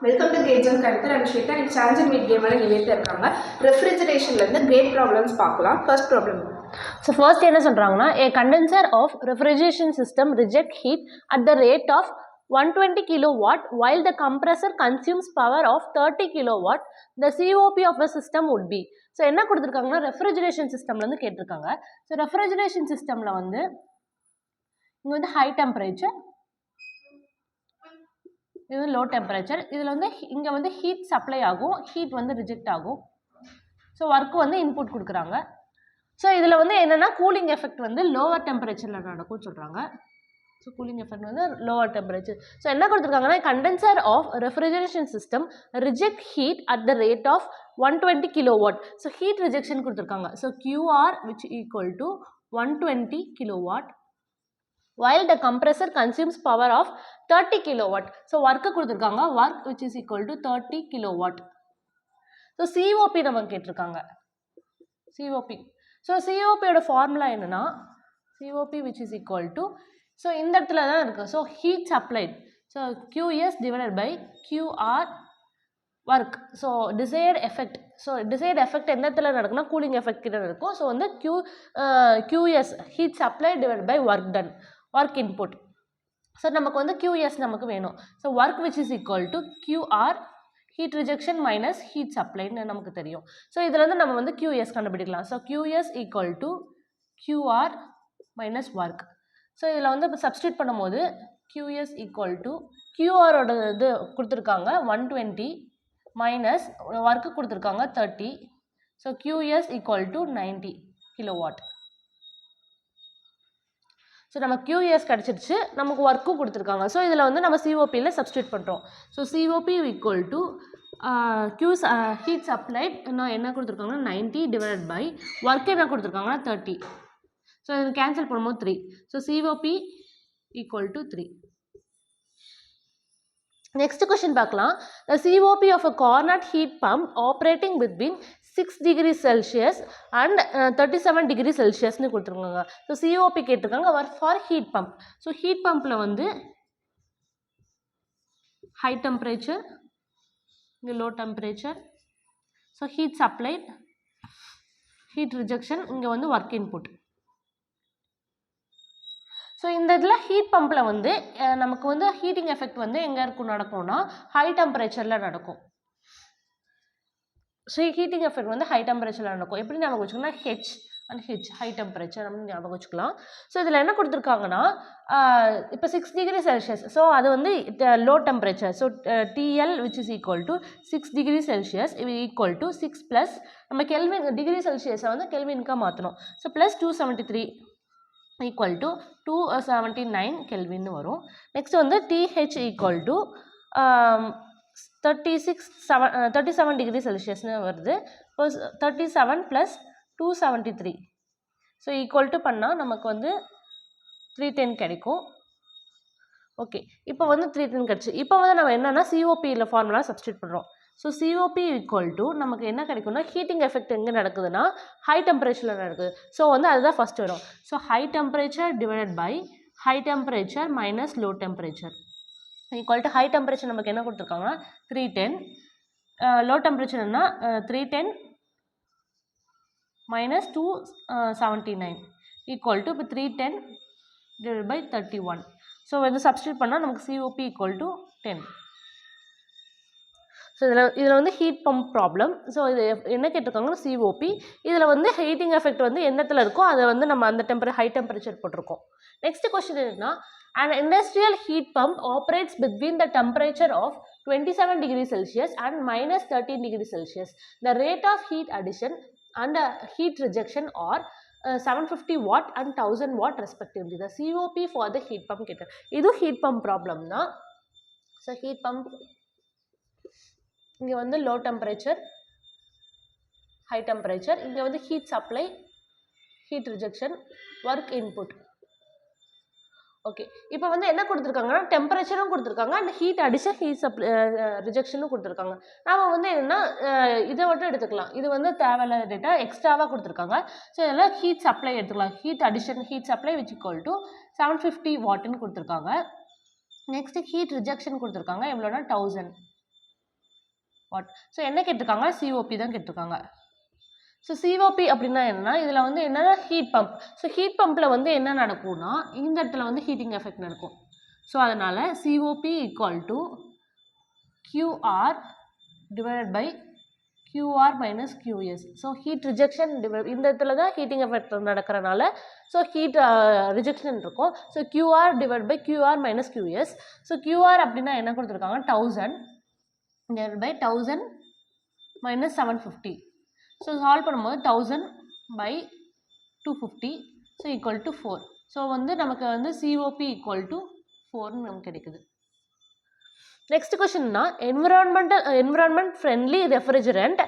Welcome to Gates and கருத்து. And Shweta இன்னைக்கு chance and meet கேமோட நிலையத்தில் இருக்காங்க. ரெஃப்ரிஜரேஷன்லேருந்து கிரேட் ப்ராப்ளம்ஸ் பார்க்கலாம். First problem. ஸோ ஃபர்ஸ்ட் என்ன சொல்கிறாங்கன்னா, a condenser of refrigeration system reject heat at the rate of 120 kilowatt while the compressor consumes power of 30 kilowatt. The COP of a system would be. So என்ன கொடுத்துருக்காங்கன்னா, refrigeration சிஸ்டம்லேருந்து கேட்டிருக்காங்க. So refrigeration சிஸ்டமில் வந்து இங்கே வந்து high temperature, இது வந்து low temperature. இதில் வந்து இங்கே வந்து ஹீட் சப்ளை ஆகும், ஹீட் வந்து ரிஜெக்ட் ஆகும். ஸோ ஒர்க்கு வந்து இன்புட் கொடுக்குறாங்க. ஸோ இதில் வந்து என்னென்னா கூலிங் எஃபெக்ட் வந்து லோவர் டெம்பரேச்சரில் நடக்கும்னு சொல்கிறாங்க. ஸோ கூலிங் எஃபெக்ட் வந்து லோவர் டெம்பரேச்சர். ஸோ என்ன கொடுத்துருக்காங்கன்னா, condenser of refrigeration system reject heat at the rate of 120 kilowatt. So heat rejection கொடுத்துருக்காங்க. So QR which equal to 120 kilowatt while the compressor consumes power of 30 kilowatt. So work கொடுத்துருக்காங்க, work which is equal to 30 kilowatt. So COP நமக்கு கேட்டிருக்காங்க, COP. So COPயோட formula என்னன்னா, COP which is equal to, so இந்த இடத்துல தான் இருக்குது. So heat supplied, so QS divided by QR work. So desired effect, so desired effect எந்த இடத்துல நடக்குன்னா கூலிங் எஃபெக்ட் கிட்ட இருக்கும். ஸோ வந்து QS heat supply divide by work done, work input. So நமக்கு வந்து QS நமக்கு வேணும். So work which is equal to QR heat rejection minus heat சப்ளைன்னு நமக்கு தெரியும். ஸோ இதில் வந்து நம்ம வந்து QS கண்டுபிடிக்கலாம். So QS equal to QR minus work. So இதில் வந்து இப்போ சப்ஸ்டியூட் பண்ணும்போது QS equal to QRோட இது கொடுத்துருக்காங்க 120 மைனஸ் ஒர்க்கு கொடுத்துருக்காங்க 30. So QS equal to 90 kilowatt. So நம்ம QS கிடச்சிருச்சு, நமக்கு ஒர்க்கும் கொடுத்துருக்காங்க. ஸோ இதில் வந்து நம்ம COPயில் சப்ஸ்டியூட் பண்ணுறோம். So COP equal to heat supplied என்ன கொடுத்துருக்காங்கன்னா 90 டிவைட் பை ஒர்க் என்ன கொடுத்துருக்காங்கன்னா 30. ஸோ இது கேன்சல் பண்ணும்போது 3. So COP equal to 3. Next question பார்க்கலாம். The COP of a Carnot heat pump operating between 6 degrees Celsius and 37 degrees Celsiusனு கொடுத்துருக்காங்க. ஸோ COP கேட்டிருக்காங்க for heat pump. So heat பம்பில் வந்து ஹை டெம்பரேச்சர், இங்கே low temperature. So heat supply, heat rejection, இங்கே வந்து work input. So இந்த இதில் ஹீட் பம்பில் வந்து நமக்கு வந்து ஹீட்டிங் எஃபெக்ட் வந்து எங்கே இருக்கும் நடக்கும்னா ஹை டெம்பரேச்சரில் நடக்கும். ஸோ ஹீட்டிங் எஃபெக்ட் வந்து ஹை டெம்பரேச்சரில் நடக்கும். எப்படி ஞாபகம் வச்சுக்கோன்னா H and H high temperature அப்படின்னு ஞாபகம் வச்சுக்கலாம். ஸோ இதில் என்ன கொடுத்துருக்காங்கன்னா, இப்போ 6 டிகிரி செல்சியஸ், ஸோ அது வந்து low temperature. So TL which is equal to 6 degree Celsius இது ஈக்குவல் டு 6 ப்ளஸ் நம்ம கெல்வின் டிகிரி செல்சியஸை வந்து கெல்வினுக்காக மாற்றணும். ஸோ ப்ளஸ் 273 ஈக்குவல் டு 279 கெல்வின்னு வரும். நெக்ஸ்ட் வந்து TH ஈக்குவல் டு 37 டிகிரி செல்சியஸ்னு வருது. இப்போ 37 ப்ளஸ் 273 ஸோ ஈக்குவல் டு பண்ணால் நமக்கு வந்து 310 கிடைக்கும். ஓகே, இப்போ வந்து 310 கிடச்சி. இப்போ வந்து நம்ம என்னென்னா COPயில் ஃபார்முலா சப்ஸ்டியூட் பண்ணுறோம். ஸோ COP ஈக்குவல் டு நமக்கு என்ன கிடைக்கும்னா, ஹீட்டிங் எஃபெக்ட் எங்கே நடக்குதுன்னா ஹை டெம்பரேச்சரில் நடக்குது. ஸோ வந்து அதுதான் ஃபஸ்ட் வரும். So high temperature divided by high temperature minus low temperature equal to high temperature நமக்கு என்ன கொடுத்துருக்காங்கன்னா 310, லோ டெம்பரேச்சர்னா 310 மைனஸ் 279 ஈக்குவல் டு இப்போ 310 டிவைட் பை 31. ஸோ வந்து சப்ஸ்டியூட் பண்ணால் நமக்கு COP ஈக்குவல் டு 10. ஸோ இதில் வந்து ஹீட் பம்ப் ப்ராப்ளம். ஸோ இது என்ன கேட்டிருக்காங்கன்னா COP. இதில் வந்து ஹீட்டிங் எஃபெக்ட் வந்து எந்த இடத்துல இருக்கோ அதை வந்து நம்ம அந்த ஹை டெம்பரேச்சர் போட்டிருக்கோம். நெக்ஸ்ட் கொஸ்டின் என்னன்னா, an industrial heat pump operates between the temperature of 27 degrees Celsius and minus 13 degrees Celsius. The rate of heat addition and heat rejection are 750 watt and 1000 watt respectively. The COP for the heat pump கேட்டேன். இது heat pump problem தான். So heat pump இங்கே வந்து low temperature, high temperature, இங்கே வந்து heat supply, heat rejection, work input. Okay, இப்போ வந்து என்ன கொடுத்துருக்காங்கன்னா டெம்பரேச்சரும் கொடுத்துருக்காங்க and heat addition, heat supply, ரிஜெக்ஷனும் கொடுத்துருக்காங்க. நாம் வந்து என்னென்னா இதை மட்டும் எடுத்துக்கலாம். இது வந்து தேவையில்லாத டேட்டா எக்ஸ்ட்ராவாக கொடுத்துருக்காங்க. ஸோ இதெல்லாம் ஹீட் சப்ளை எடுத்துக்கலாம். Heat addition, heat supply which equal to 750 வாட்டுன்னு கொடுத்துருக்காங்க. நெக்ஸ்ட்டு ஹீட் ரிஜெக்ஷன் கொடுத்துருக்காங்க, எவ்வளோனா 1000. வாட். ஸோ என்ன கேட்டிருக்காங்க, சிஓபி தான் கேட்டிருக்காங்க. ஸோ சிஓபி அப்படின்னா என்னன்னா, இதில் வந்து என்னன்னா ஹீட் பம்ப். ஸோ ஹீட் பம்பில் வந்து என்ன நடக்கும்னா, இந்த இடத்துல வந்து ஹீட்டிங் எஃபெக்ட் நடக்கும். ஸோ அதனால் COP equal to QR divided by QR minus QS. So heat rejection இந்த இடத்துல தான் ஹீட்டிங் எஃபெக்ட் நடக்கிறனால ஸோ ஹீட் ரிஜெக்ஷன் இருக்கும். So QR divide by QR minus QS. So QR அப்படின்னா என்ன கொடுத்துருக்காங்க, 1000 divide by 1000 minus 750. So solve பண்ணும்போது 1000 by 250 so equal to 4. So வந்து நமக்கு வந்து COP ஈக்குவல் டு 4ன்னு நமக்கு கிடைக்குது. Next question na environment friendly refrigerant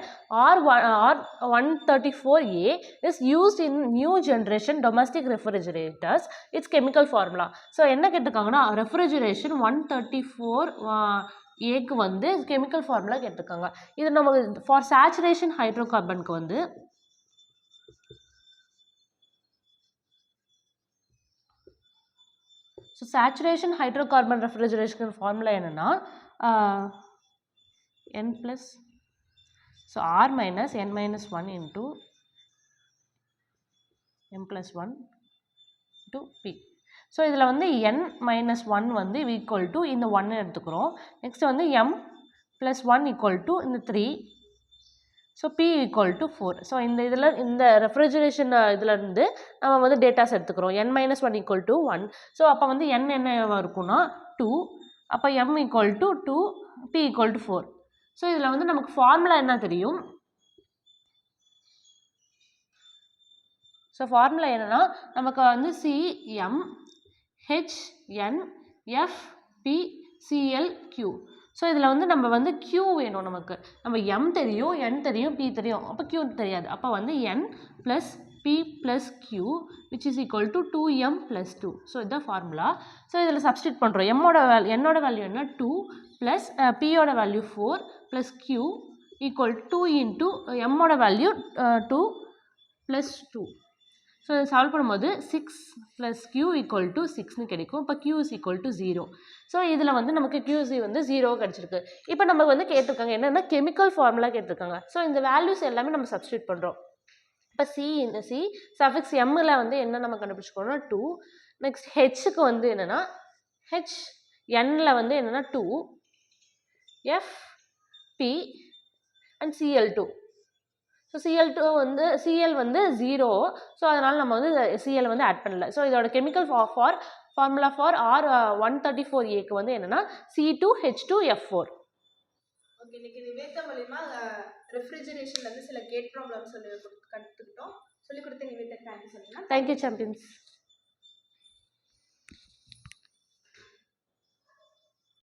R134A is used in new generation domestic refrigerators. Its chemical formula. So என்ன கேட்டிருக்காங்கன்னா refrigeration 134A க்கு வந்து chemical formula கேட்டிருக்காங்க. இது நம்ம for saturation hydrocarbon க்கு வந்து so saturation hydrocarbon refrigeration formula என்னென்னா n plus so R minus n minus 1 into m plus 1 into P. So இதில் வந்து n மைனஸ் 1 வந்து ஈக்குவல் டு இந்த 1 எடுத்துக்கிறோம். நெக்ஸ்ட் வந்து m ப்ளஸ் 1 ஈக்குவல் டு இந்த 3. So P equal to 4. So இந்த refrigeration இதிலேருந்து நம்ம வந்து டேட்டாஸ் எடுத்துக்கிறோம். n minus 1 equal to 1. So அப்போ வந்து n என்ன இருக்குன்னா 2. அப்போ m equal to 2, P equal to 4. So இதில் வந்து நமக்கு ஃபார்முலா என்ன தெரியும். ஸோ ஃபார்முலா என்னென்னா நமக்கு வந்து CmHnFpClQ. ஸோ இதில் வந்து நம்ம வந்து Q வேணும் நமக்கு. நம்ம M தெரியும், N தெரியும், P தெரியும். அப்போ Q தெரியாது. அப்போ வந்து N plus P plus Q which is equal to 2M plus 2. So இதுதான் ஃபார்முலா. ஸோ இதில் சப்ஸ்டியூட் பண்ணுறோம். என்னோட வேல்யூ என்ன 2 ப்ளஸ் Pயோட value 4 plus Q equal 2 into எம்மோட வேல்யூ 2 ப்ளஸ் 2. ஸோ இதை சால்வ் பண்ணும்போது 6 ப்ளஸ் Q ஈக்குவல் டு 6ன்னு கிடைக்கும். இப்போ Q is equal to 0. So இதில் வந்து நமக்கு QC வந்து 0 கிடச்சிருக்கு. இப்போ நம்ம வந்து கேட்டிருக்காங்க என்னென்னா கெமிக்கல் ஃபார்முலா கேட்டிருக்காங்க. ஸோ இந்த வேல்யூஸ் எல்லாமே நம்ம சப்ஸ்டியூட் பண்ணுறோம். இப்போ இந்த C சஃபிக்ஸ் எம்மில் வந்து என்ன நம்ம கண்டுபிடிச்சிக்கோன்னா 2. நெக்ஸ்ட் ஹெச்சுக்கு வந்து என்னென்னா HNல வந்து என்னென்னா 2 F P and Cl2. So Cl வந்து 0. ஸோ அதனால் நம்ம வந்து Cl வந்து ஆட் பண்ணல. ஸோ இதோட கெமிக்கல் ஃபார்முலா ஃபார் R134Aக்கு வந்து என்னென்னா C2H2F4. ஓகே, இன்னைக்கு நிவேதா மூலமா ரெஃப்ரிஜரேஷன்ல இருந்து சில கேட் ப்ராப்ளம்ஸ் சொல்லி கற்றுக்கிட்டோம். சொல்லி கொடுத்த நிவேதா தேங்க்யூ சொல்லுங்க. Thank you champions.